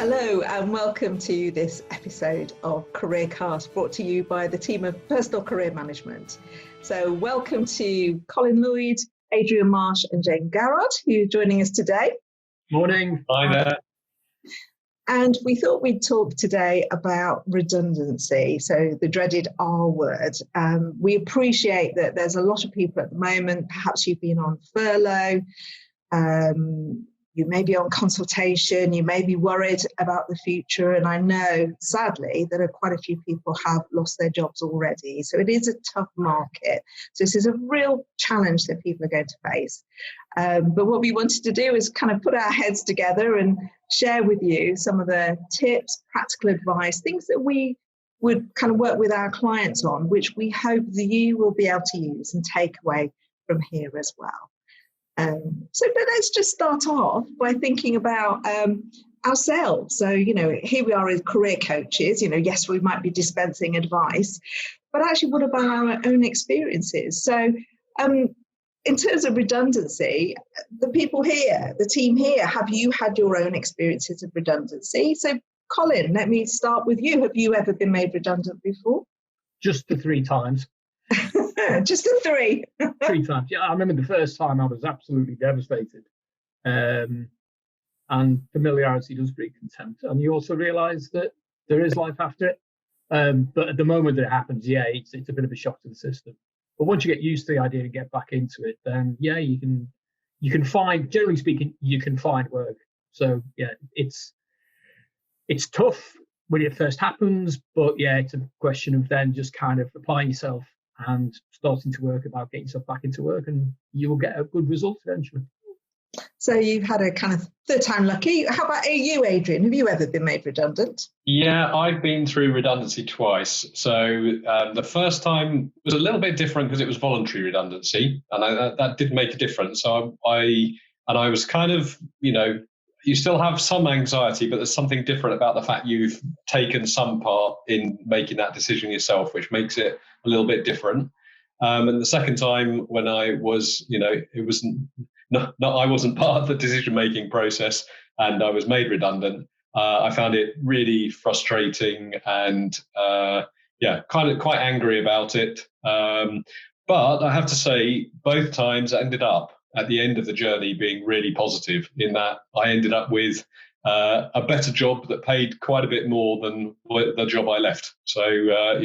Hello and welcome to this episode of Careercast, brought to you by the team of Personal Career Management. So welcome to Colin Lloyd, Adrian Marsh and Jane Garrod, who are joining us today. Morning. Hi there. And we thought we'd talk today about redundancy, so the dreaded R word. We appreciate that there's a lot of people at the moment, perhaps you've been on furlough, you may be on consultation, you may be worried about the future, and I know, sadly, that quite a few people have lost their jobs already. So it is a tough market. So this is a real challenge that people are going to face. But what we wanted to do is kind of put our heads together and share with you some of the tips, practical advice, things that we would kind of work with our clients on, which we hope that you will be able to use and take away from here as well. But let's just start off by thinking about ourselves. So, here we are as career coaches, yes, we might be dispensing advice, but actually what about our own experiences? So in terms of redundancy, the people here, the team here, have you had your own experiences of redundancy? So Colin, let me start with you. Have you ever been made redundant before? Just the 3 times. Just the 3. 3 times. Yeah, I remember the first time I was absolutely devastated. And familiarity does breed contempt. And you also realise that there is life after it. But at the moment that it happens, it's a bit of a shock to the system. But once you get used to the idea and get back into it, then you can find, generally speaking, you can find work. So it's tough when it first happens, but it's a question of then just kind of applying yourself and starting to work about getting yourself back into work, and you will get a good result eventually. So you've had a kind of third time lucky. How about you, Adrian? Have you ever been made redundant? Yeah, I've been through redundancy twice. So the first time was a little bit different because it was voluntary redundancy, and that did make a difference. So I was kind of, you still have some anxiety, but there's something different about the fact you've taken some part in making that decision yourself, which makes it a little bit different. And the second time when I was, it wasn't, I wasn't part of the decision-making process and I was made redundant. I found it really frustrating and, kind of quite angry about it. But I have to say, both times I ended up at the end of the journey being really positive in that I ended up with a better job that paid quite a bit more than the job I left. So, I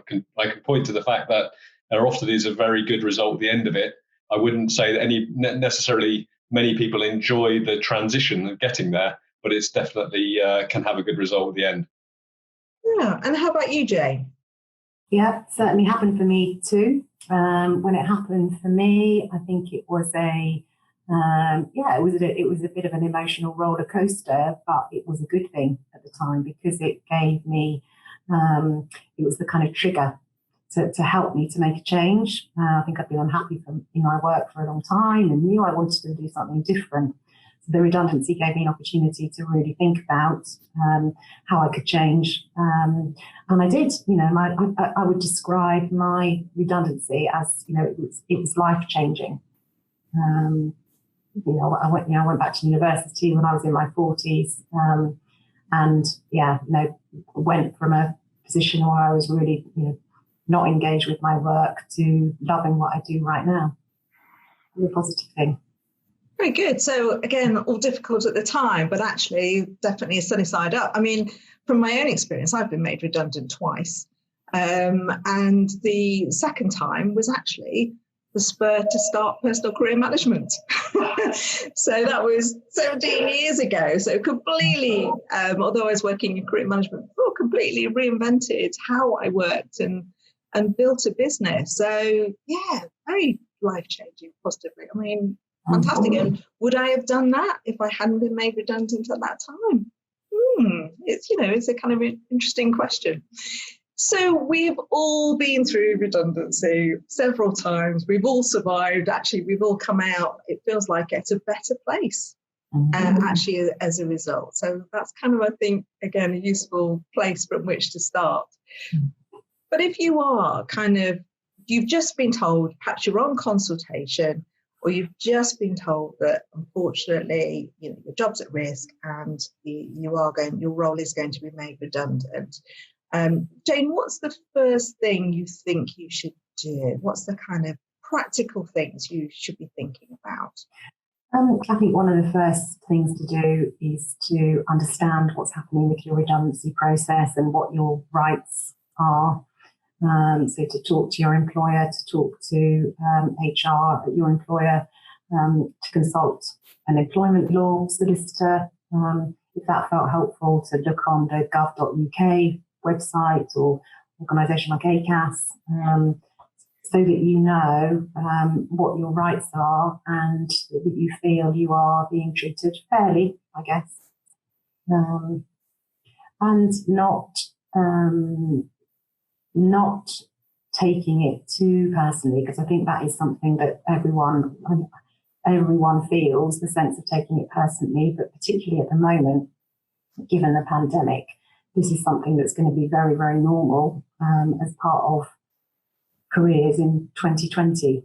can point to the fact that there often is a very good result at the end of it. I wouldn't say that necessarily many people enjoy the transition of getting there, but it's definitely can have a good result at the end. Yeah, and how about you, Jane? Yeah, certainly happened for me too. When it happened for me, I think it was it was a bit of an emotional roller coaster, but it was a good thing at the time because it gave me, it was the kind of trigger to help me to make a change. I think I'd been unhappy in my work for a long time and knew I wanted to do something different. So the redundancy gave me an opportunity to really think about how I could change. And I did, I would describe my redundancy as, it was life-changing. I went back to university when I was in my 40s, went from a position where I was really, not engaged with my work to loving what I do right now. It's a positive thing. Very good. So again, all difficult at the time, but actually definitely a sunny side up. I mean, from my own experience, I've been made redundant twice. And the second time was actually the spur to start personal career management. So that was 17 years ago. So completely, although I was working in career management before, completely reinvented how I worked and built a business. So very life-changing positively. I mean, fantastic. And would I have done that if I hadn't been made redundant at that time? It's a kind of interesting question. So we've all been through redundancy several times. We've all survived. Actually, we've all come out, it feels like, at a better place, actually, as a result. So that's kind of, I think, again, a useful place from which to start. But if you are you've just been told, perhaps you're on consultation, or you've just been told that unfortunately, you know, your job's at risk and your role is going to be made redundant. Jane, what's the first thing you think you should do? What's the kind of practical things you should be thinking about? I think one of the first things to do is to understand what's happening with your redundancy process and what your rights are. So to talk to your employer, to talk to HR at your employer, to consult an employment law solicitor. If that felt helpful, to look on the gov.uk website or organisation like ACAS, so that you know what your rights are and that you feel you are being treated fairly, I guess, and not taking it too personally, because I think that is something that everyone feels, the sense of taking it personally, but particularly at the moment, given the pandemic, this is something that's going to be very, very normal as part of careers in 2020.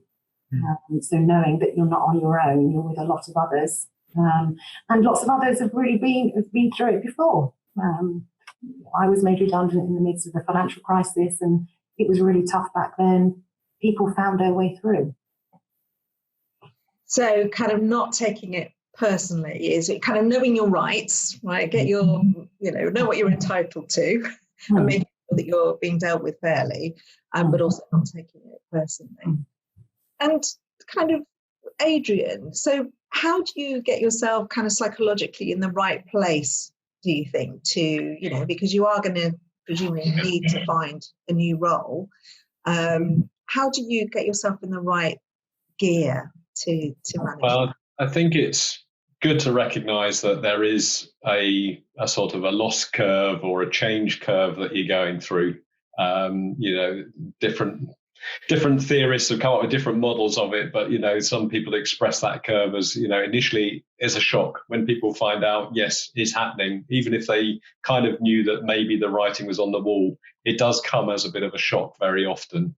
So knowing that you're not on your own, you're with a lot of others, and lots of others have really been through it before. I was made redundant in the midst of the financial crisis, and it was really tough back then. People found their way through. So kind of not taking it personally, is it kind of knowing your rights, right? Get your, know what you're entitled to, and making sure that you're being dealt with fairly, but also not taking it personally. And kind of, Adrian, so how do you get yourself kind of psychologically in the right place, do you think, to, because you are going to presumably need to find a new role. How do you get yourself in the right gear to manage? Well, I think it's good to recognise that there is a sort of a loss curve or a change curve that you're going through. Different theorists have come up with different models of it, but some people express that curve as initially as a shock when people find out, yes, it's happening, even if they kind of knew that maybe the writing was on the wall. It does come as a bit of a shock very often,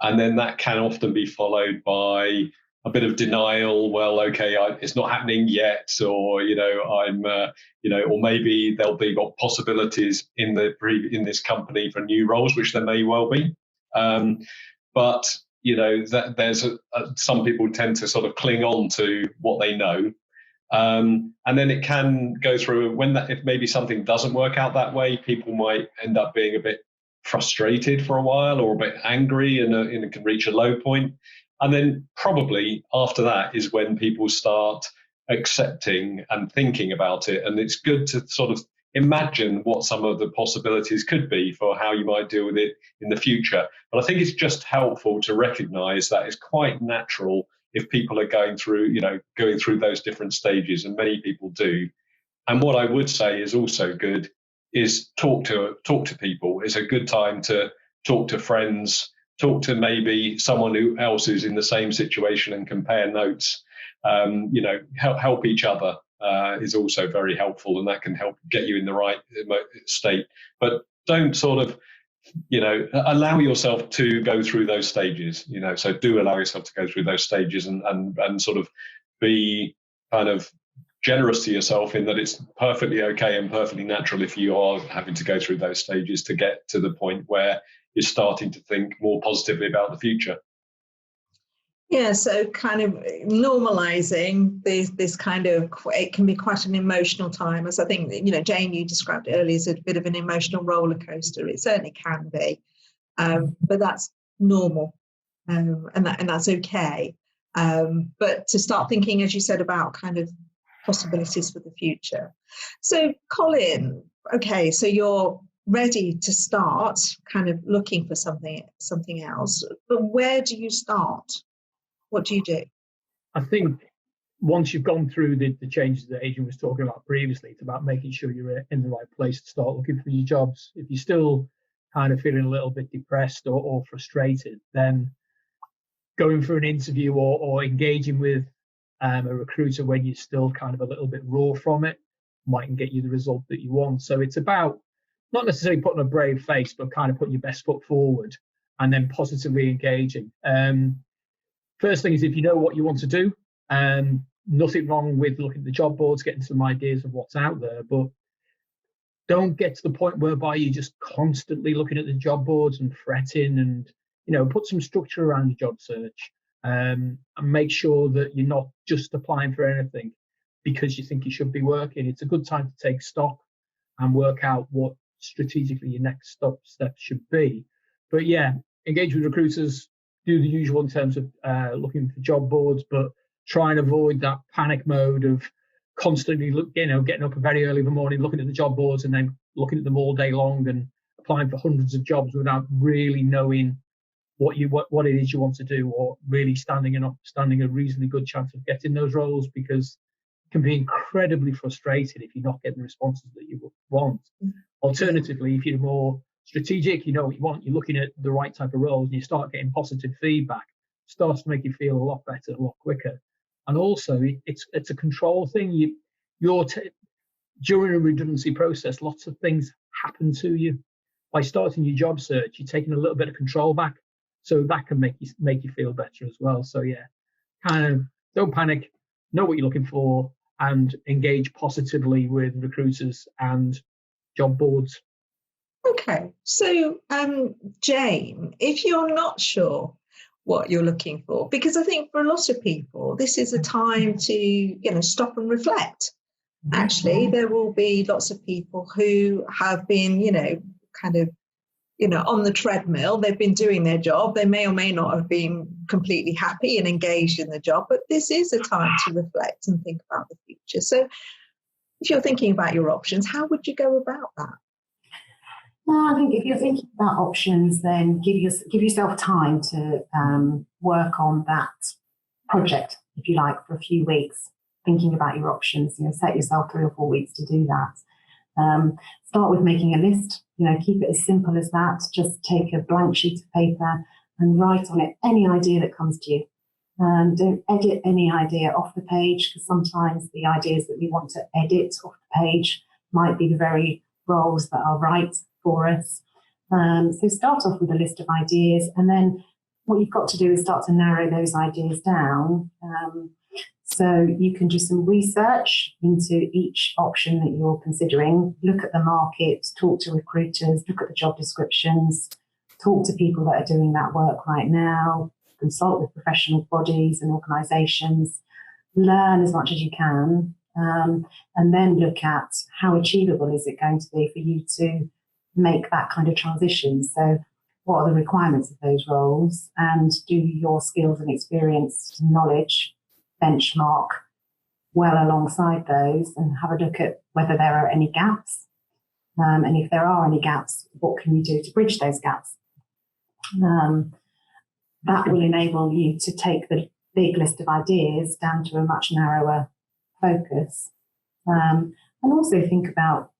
and then that can often be followed by a bit of denial. Well, okay, it's not happening yet, or or maybe there'll be possibilities in this company for new roles, which there may well be. But that there's some people tend to sort of cling on to what they know, and then it can go through if maybe something doesn't work out that way. People might end up being a bit frustrated for a while, or a bit angry, and it can reach a low point. And then probably after that is when people start accepting and thinking about it. And it's good to sort of imagine what some of the possibilities could be for how you might deal with it in the future. But I think it's just helpful to recognise that it's quite natural if people are going through those different stages, and many people do. And what I would say is also good is talk to people. It's a good time to talk to friends, talk to maybe someone who else is in the same situation and compare notes. Help each other is also very helpful, and that can help get you in the right state. But don't sort of, allow yourself to go through those stages. So do allow yourself to go through those stages, and sort of be kind of generous to yourself in that it's perfectly okay and perfectly natural if you are having to go through those stages to get to the point where you're starting to think more positively about the future. Yeah, so kind of normalising this kind of, it can be quite an emotional time, as I think, Jane, you described it earlier as a bit of an emotional roller coaster. It certainly can be, but that's normal, and that's okay. But to start thinking, as you said, about kind of possibilities for the future. So, Colin, okay, so you're ready to start kind of looking for something else, but where do you start? What do you do? I think once you've gone through the changes that Adrian was talking about previously, it's about making sure you're in the right place to start looking for your jobs. If you're still kind of feeling a little bit depressed or frustrated, then going for an interview or engaging with a recruiter when you're still kind of a little bit raw from it mightn't get you the result that you want. So it's about not necessarily putting a brave face, but kind of putting your best foot forward and then positively engaging. first thing is, if you know what you want to do, nothing wrong with looking at the job boards, getting some ideas of what's out there, but don't get to the point whereby you're just constantly looking at the job boards and fretting, and put some structure around your job search, and make sure that you're not just applying for anything because you think you should be working. It's a good time to take stock and work out what strategically your next step should be. But yeah, engage with recruiters, do the usual in terms of looking for job boards, but try and avoid that panic mode of constantly getting up very early in the morning, looking at the job boards and then looking at them all day long and applying for hundreds of jobs without really knowing what it is you want to do, or really standing a reasonably good chance of getting those roles, because it can be incredibly frustrating if you're not getting the responses that you want. Alternatively, if you're more strategic, you know what you want, you're looking at the right type of roles, and you start getting positive feedback, it starts to make you feel a lot better, a lot quicker. And also, it's a control thing. During a redundancy process, lots of things happen to you. By starting your job search, you're taking a little bit of control back, so that can make you feel better as well. So yeah, kind of don't panic, know what you're looking for, and engage positively with recruiters and job boards. Okay, so Jane, if you're not sure what you're looking for, because I think for a lot of people this is a time to stop and reflect. Actually, there will be lots of people who have been on the treadmill. They've been doing their job. They may or may not have been completely happy and engaged in the job, but this is a time to reflect and think about the future. So if you're thinking about your options, how would you go about that? Well, I think if you're thinking about options, then give yourself time to work on that project, if you like, for a few weeks, thinking about your options. Set yourself 3 or 4 weeks to do that. Start with making a list. Keep it as simple as that. Just take a blank sheet of paper and write on it any idea that comes to you. Don't edit any idea off the page, because sometimes the ideas that we want to edit off the page might be the very roles that are right for us. So start off with a list of ideas, and then what you've got to do is start to narrow those ideas down. So you can do some research into each option that you're considering, look at the market, talk to recruiters, look at the job descriptions, talk to people that are doing that work right now, consult with professional bodies and organisations, learn as much as you can, and then look at how achievable is it going to be for you to make that kind of transition. So what are the requirements of those roles, and do your skills and experience, knowledge, benchmark well alongside those, and have a look at whether there are any gaps. And if there are any gaps, what can you do to bridge those gaps? That will enable you to take the big list of ideas down to a much narrower focus. And also think about,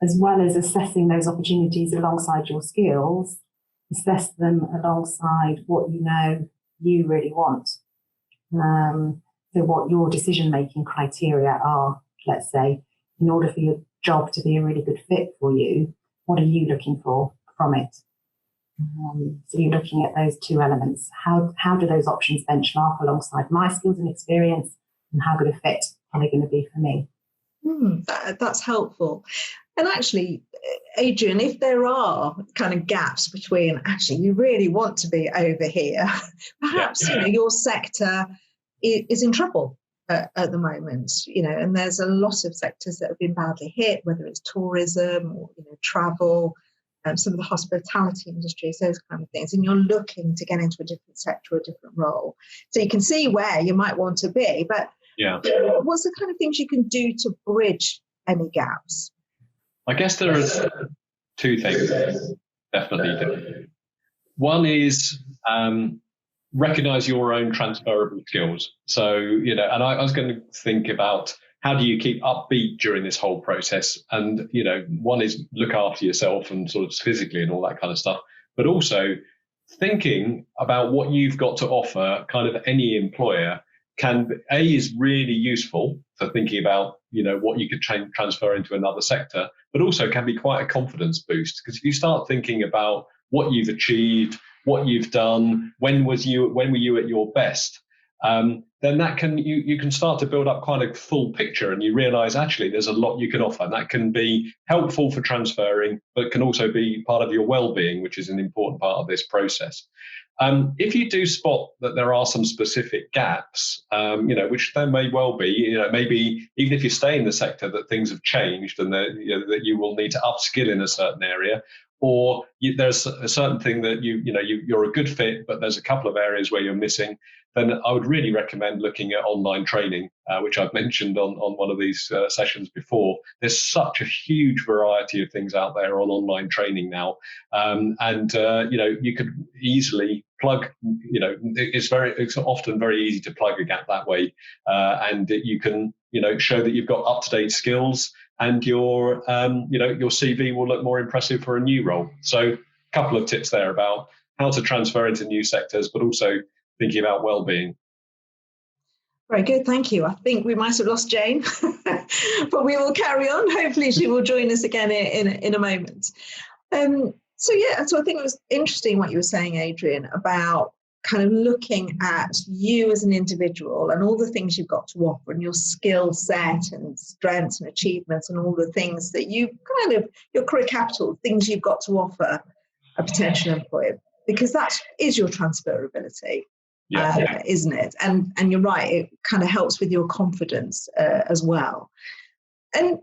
as well as assessing those opportunities alongside your skills, assess them alongside what you really want. So what your decision-making criteria are, let's say, in order for your job to be a really good fit for you, what are you looking for from it? So you're looking at those two elements. How do those options benchmark alongside my skills and experience, and how good a fit are they going to be for me? That's helpful. And actually, Adrian, if there are kind of gaps between actually you really want to be over here, perhaps your sector is in trouble at the moment, and there's a lot of sectors that have been badly hit, whether it's tourism or travel, some of the hospitality industries, those kind of things, and you're looking to get into a different sector or a different role. So you can see where you might want to be, but what's the kind of things you can do to bridge any gaps? I guess there are 2 things, definitely. One is recognize your own transferable skills. So, and I was going to think about, how do you keep upbeat during this whole process? And, one is look after yourself and sort of physically and all that kind of stuff, but also thinking about what you've got to offer kind of any employer is really useful for thinking about, what you could transfer into another sector, but also can be quite a confidence boost, because if you start thinking about what you've achieved, what you've done, when were you at your best, then that can you can start to build up quite a full picture, and you realize actually there's a lot you can offer, and that can be helpful for transferring, but can also be part of your well-being, which is an important part of this process. If you do spot that there are some specific gaps, which there may well be, maybe even if you stay in the sector, that things have changed and that you will need to upskill in a certain area, or there's a certain thing that you're a good fit, but there's a couple of areas where you're missing, then I would really recommend looking at online training, which I've mentioned on one of these sessions before. There's such a huge variety of things out there on online training now, and you could easily plug. It's often very easy to plug a gap that way, and you can show that you've got up-to-date skills, and your CV will look more impressive for a new role. So a couple of tips there about how to transfer into new sectors, but also thinking about well-being. Very good, thank you. I think we might have lost Jane, but we will carry on. Hopefully she will join us again in a moment. So I think it was interesting what you were saying, Adrian, about kind of looking at you as an individual and all the things you've got to offer and your skill set and strengths and achievements and all the things that you your career capital, things you've got to offer a potential employer, because that is your transferability. Isn't it? And you're right, it kind of helps with your confidence as well. And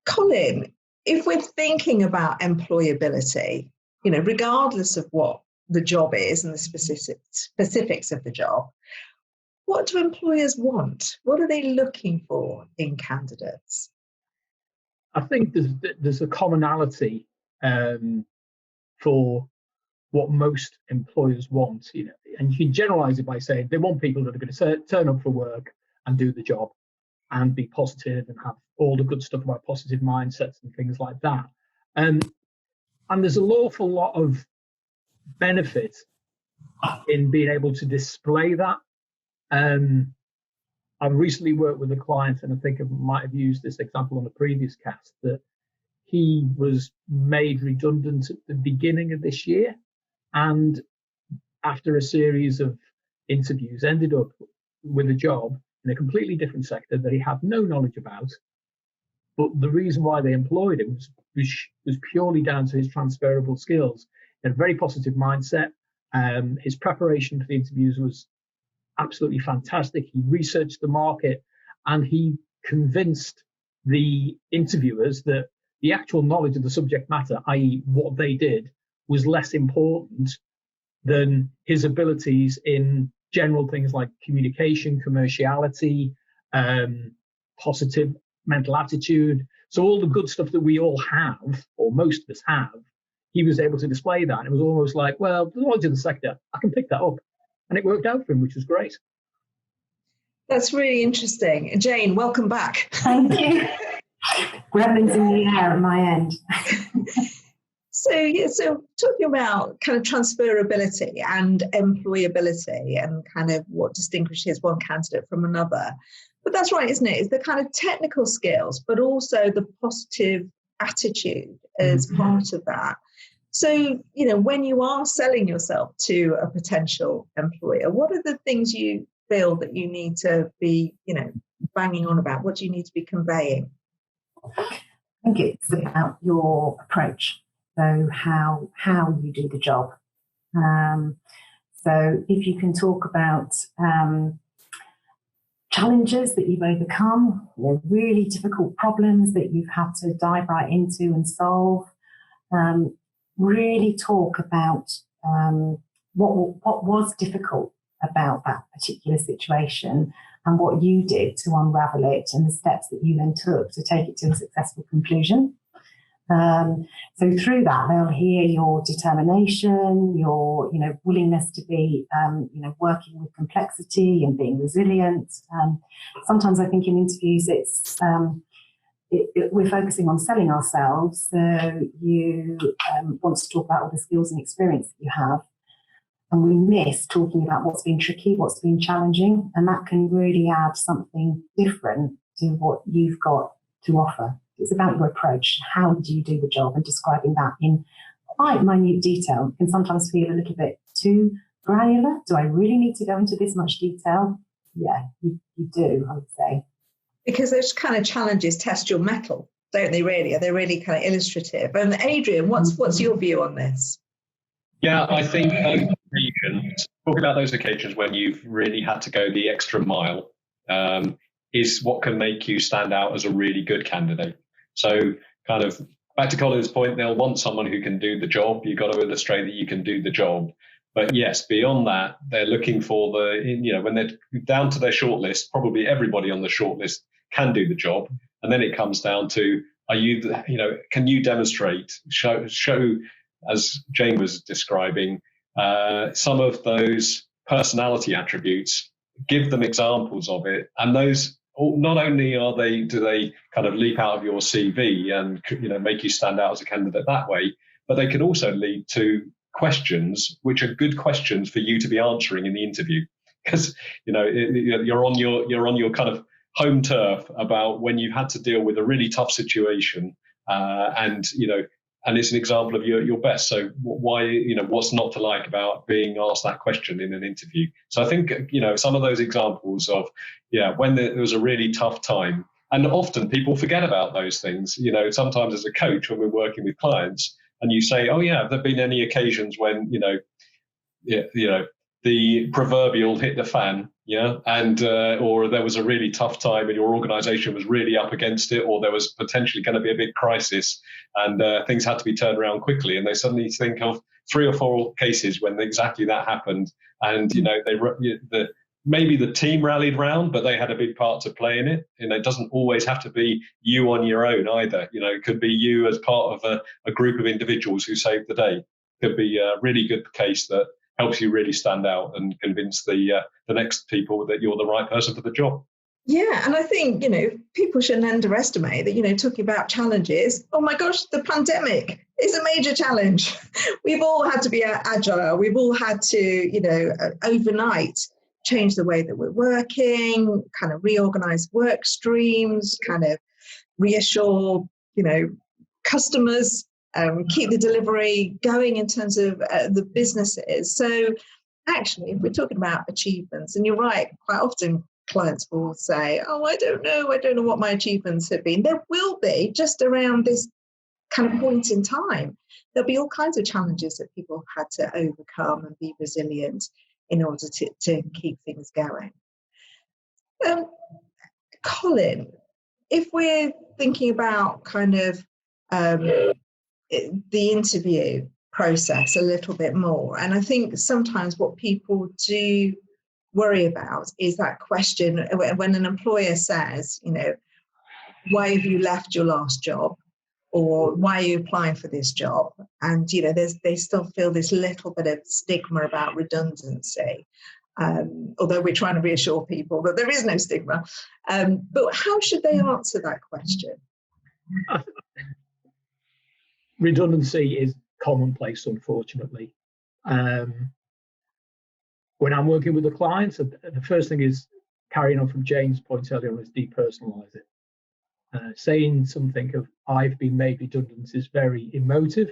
Colin, if we're thinking about employability, regardless of what the job is and the specifics of the job, what do employers want? What are they looking for in candidates? I think there's a commonality for what most employers want, and you can generalize it by saying they want people that are going to turn up for work and do the job and be positive and have all the good stuff about positive mindsets and things like that. And there's an awful lot of benefit in being able to display that. I've recently worked with a client, and I think I might have used this example on the previous cast, that he was made redundant at the beginning of this year, and after a series of interviews ended up with a job in a completely different sector that he had no knowledge about. But the reason why they employed him was purely down to his transferable skills. He had a very positive mindset. His preparation for the interviews was absolutely fantastic. He researched the market, and he convinced the interviewers that the actual knowledge of the subject matter, i.e. what they did, was less important than his abilities in general things like communication, commerciality, positive mental attitude. So all the good stuff that we all have, or most of us have, he was able to display that. And it was almost like, well, the knowledge of the sector, I can pick that up. And it worked out for him, which was great. That's really interesting. Jane, welcome back. Thank you. Gremlins in the air at my end. So talking about kind of transferability and employability and kind of what distinguishes one candidate from another. But that's right, isn't it? It's the kind of technical skills, but also the positive attitude as part of that. So, when you are selling yourself to a potential employer, what are the things you feel that you need to be, banging on about? What do you need to be conveying? I think it's about your approach. So how you do the job. So if you can talk about challenges that you've overcome, really difficult problems that you've had to dive right into and solve, really talk about what was difficult about that particular situation and what you did to unravel it and the steps that you then took to take it to a successful conclusion. So through that, they'll hear your determination, your willingness to be working with complexity and being resilient. Sometimes I think in interviews we're focusing on selling ourselves. So you want to talk about all the skills and experience that you have, and we miss talking about what's been tricky, what's been challenging, and that can really add something different to what you've got to offer. It's about your approach. How do you do the job? And describing that in quite minute detail can sometimes feel a little bit too granular? Do I really need to go into this much detail? Yeah, you do, I would say. Because those kind of challenges test your mettle, don't they really? Are they really kind of illustrative? And Adrian, what's your view on this? Yeah, I think talking about those occasions when you've really had to go the extra mile is what can make you stand out as a really good candidate. So kind of back to Colin's point, they'll want someone who can do the job. You've got to illustrate that you can do the job. But yes, beyond that, they're looking for when they're down to their shortlist, probably everybody on the shortlist can do the job. And then it comes down to, can you demonstrate, show, as Jane was describing, some of those personality attributes, give them examples of it. And those, not only do they kind of leap out of your CV and, make you stand out as a candidate that way, but they can also lead to questions which are good questions for you to be answering in the interview. Because, you're on your kind of home turf about when you've had to deal with a really tough situation, and it's an example of your best. So why, what's not to like about being asked that question in an interview? So I think, some of those examples of, when there was a really tough time, and often people forget about those things. Sometimes as a coach, when we're working with clients and you say, oh yeah, have there been any occasions when, the proverbial hit the fan, and or there was a really tough time and your organization was really up against it, or there was potentially going to be a big crisis and things had to be turned around quickly, and they suddenly think of 3 or 4 cases when exactly that happened, and maybe the team rallied round, but they had a big part to play in it. It doesn't always have to be you on your own either. It could be you as part of a group of individuals who saved the day. It could be a really good case that helps you really stand out and convince the next people that you're the right person for the job. Yeah, and I think, people shouldn't underestimate that, talking about challenges. Oh my gosh, the pandemic is a major challenge. We've all had to be agile. We've all had to, overnight change the way that we're working, kind of reorganize work streams, kind of reassure, customers, keep the delivery going in terms of the businesses. So actually, if we're talking about achievements, and you're right, quite often clients will say, oh, I don't know what my achievements have been. There will be, just around this kind of point in time, there'll be all kinds of challenges that people have had to overcome and be resilient in order to keep things going. Colin, if we're thinking about kind of the interview process a little bit more, and I think sometimes what people do worry about is that question when an employer says, why have you left your last job, or why are you applying for this job? And they still feel this little bit of stigma about redundancy, although we're trying to reassure people that there is no stigma. But how should they answer that question? Redundancy is commonplace, unfortunately. When I'm working with the clients, the first thing is, carrying on from Jane's point earlier on, is depersonalize it. Saying something of I've been made redundant is very emotive,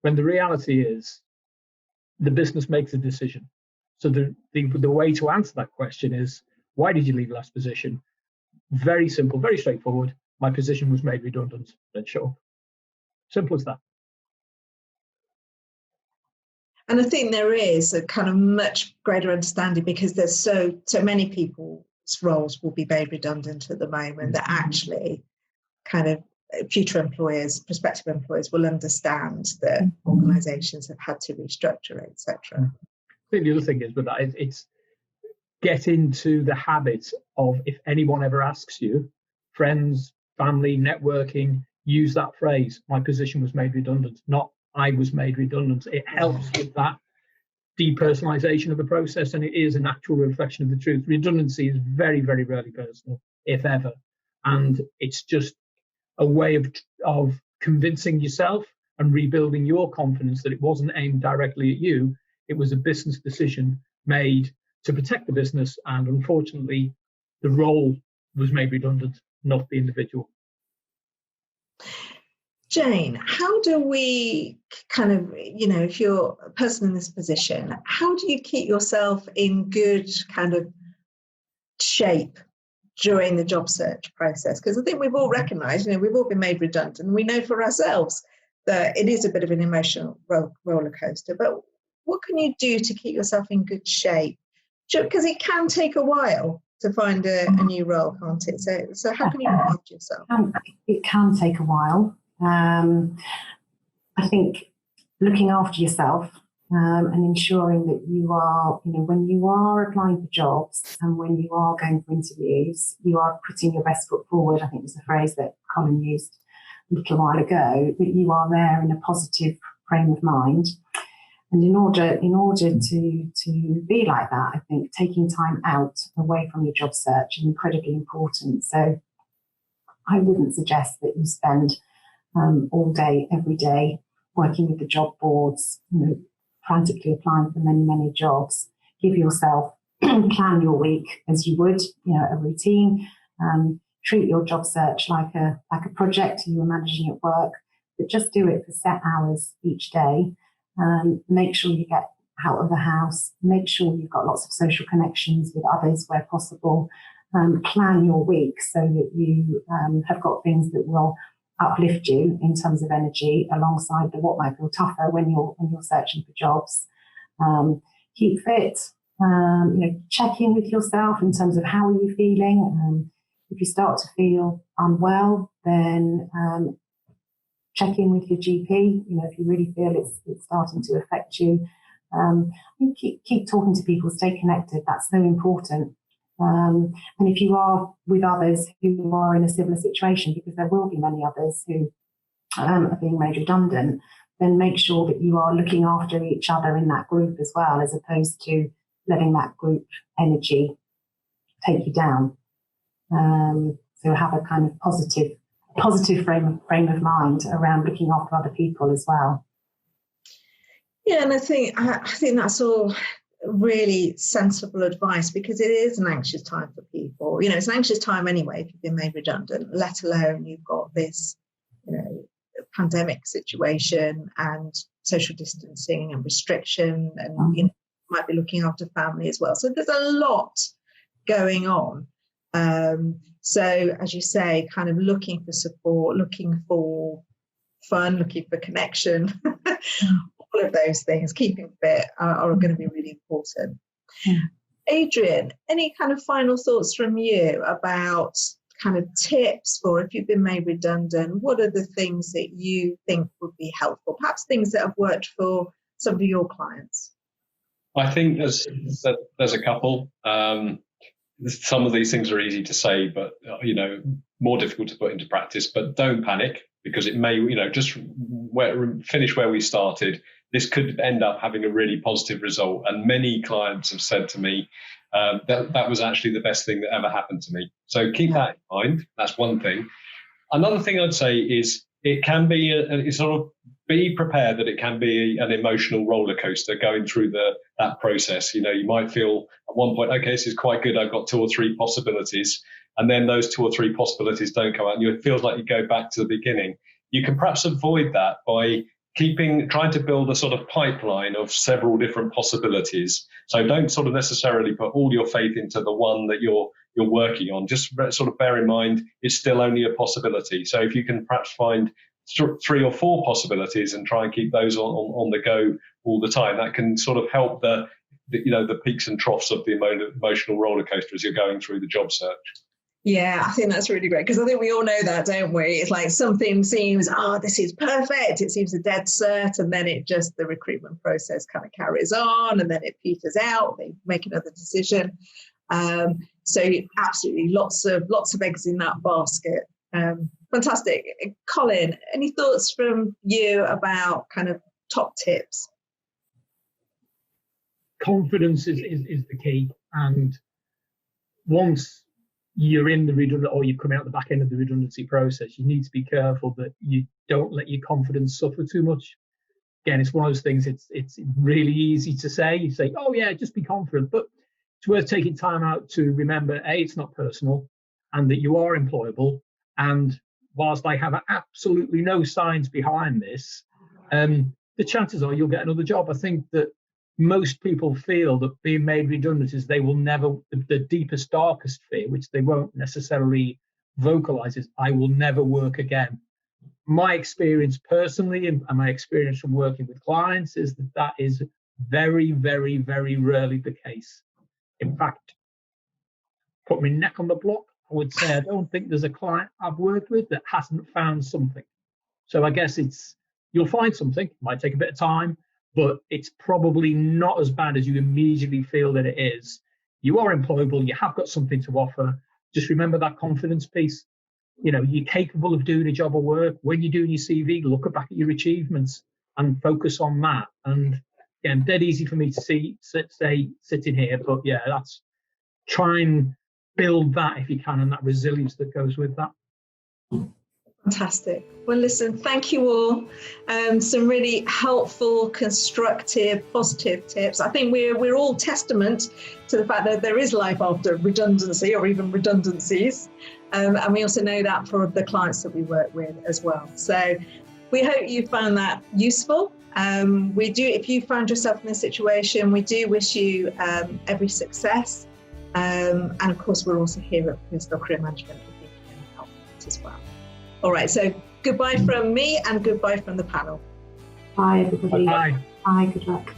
when the reality is the business makes a decision. So the way to answer that question is, why did you leave last position? Very simple, very straightforward. My position was made redundant. Then show up. Simple as that. And I think there is a kind of much greater understanding, because there's so many people's roles will be made redundant at the moment, that actually kind of future employers, prospective employers will understand that organisations have had to restructure, etc. I think the other thing is with that, it's get into the habit of, if anyone ever asks you, friends, family, networking, use that phrase, my position was made redundant, not I was made redundant. It helps with that depersonalization of the process, and it is an actual reflection of the truth. Redundancy is very, very rarely personal, if ever. And it's just a way of convincing yourself and rebuilding your confidence that it wasn't aimed directly at you. It was a business decision made to protect the business, and unfortunately, the role was made redundant, not the individual. Jane, how do we kind of, if you're a person in this position, how do you keep yourself in good kind of shape during the job search process? Because I think we've all recognised, we've all been made redundant, and we know for ourselves that it is a bit of an emotional roller coaster. But what can you do to keep yourself in good shape? Because it can take a while to find a new role, can't it? So how can you look after yourself? It can take a while. I think looking after yourself and ensuring that you are, when you are applying for jobs and when you are going for interviews, you are putting your best foot forward. I think was the phrase that Colin used a little while ago, that you are there in a positive frame of mind. And in order to be like that, I think taking time out away from your job search is incredibly important. So I wouldn't suggest that you spend all day, every day, working with the job boards, frantically applying for many, many jobs. Give yourself, plan your week as you would, a routine. Treat your job search like a project you were managing at work, but just do it for set hours each day. Make sure you get out of the house. Make sure you've got lots of social connections with others where possible. Plan your week so that you have got things that will uplift you in terms of energy, alongside what might feel tougher when you're searching for jobs. Keep fit. Check in with yourself in terms of how are you feeling. If you start to feel unwell, then check in with your GP. If you really feel it's starting to affect you, keep talking to people. Stay connected. That's so important. And if you are with others who are in a similar situation, because there will be many others who are being made redundant, then make sure that you are looking after each other in that group as well, as opposed to letting that group energy take you down. So have a kind of positive frame of mind around looking after other people as well. Yeah, and I think that's all really sensible advice, because it is an anxious time for people. It's an anxious time anyway if you've been made redundant, let alone you've got this, pandemic situation and social distancing and restriction, and you might be looking after family as well. So there's a lot going on. So as you say, kind of looking for support, looking for fun, looking for connection. All of those things, keeping fit, are going to be really important. Adrian, any kind of final thoughts from you about kind of tips for if you've been made redundant? What are the things that you think would be helpful? Perhaps things that have worked for some of your clients? I think there's a couple. Some of these things are easy to say, but more difficult to put into practice. But don't panic, because it may, just finish where we started. This could end up having a really positive result. And many clients have said to me that was actually the best thing that ever happened to me. So keep that in mind. That's one thing. Another thing I'd say is it can be be prepared that it can be an emotional roller coaster going through that process. You might feel at one point, okay, this is quite good. I've got 2 or 3 possibilities. And then those 2 or 3 possibilities don't come out, and it feels like you go back to the beginning. You can perhaps avoid that by trying to build a sort of pipeline of several different possibilities. So don't sort of necessarily put all your faith into the one that you're working on. Just sort of bear in mind it's still only a possibility. So if you can perhaps find 3 or 4 possibilities and try and keep those on the go all the time, that can sort of help the peaks and troughs of the emotional roller coaster as you're going through the job search. Yeah, I think that's really great, because I think we all know that, don't we? It's like something seems, this is perfect. It seems a dead cert, and then the recruitment process kind of carries on, and then it peters out. They make another decision. So absolutely, lots of eggs in that basket. Fantastic. Colin, any thoughts from you about kind of top tips? Confidence is the key, and once you're in the redundant, or you've come out the back end of the redundancy process, you need to be careful that you don't let your confidence suffer too much. Again, it's one of those things, it's really easy to say. You say, oh yeah, just be confident, but it's worth taking time out to remember, A, it's not personal, and that you are employable, and whilst I have absolutely no science behind this, the chances are you'll get another job. I think that most people feel that being made redundant is they will never, the deepest, darkest fear, which they won't necessarily vocalize, is I will never work again. My experience personally, and my experience from working with clients, is that that is very, very, very rarely the case. In fact, put my neck on the block, I would say I don't think there's a client I've worked with that hasn't found something. So I guess you'll find something, it might take a bit of time, but it's probably not as bad as you immediately feel that it is. You are employable, you have got something to offer. Just remember that confidence piece. You know, you're capable of doing a job or work. When you're doing your CV, look back at your achievements and focus on that. And again, dead easy for me to say sitting here, but yeah, that's try and build that if you can, and that resilience that goes with that. Fantastic. Well, listen, thank you all. Some really helpful, constructive, positive tips. I think we're all testament to the fact that there is life after redundancy or even redundancies. And we also know that for the clients that we work with as well. So we hope you found that useful. If you found yourself in this situation, we do wish you every success. And of course, we're also here at Personal Career Management if we can help as well. All right, so goodbye from me and goodbye from the panel. Bye, everybody. Bye. Bye, good luck.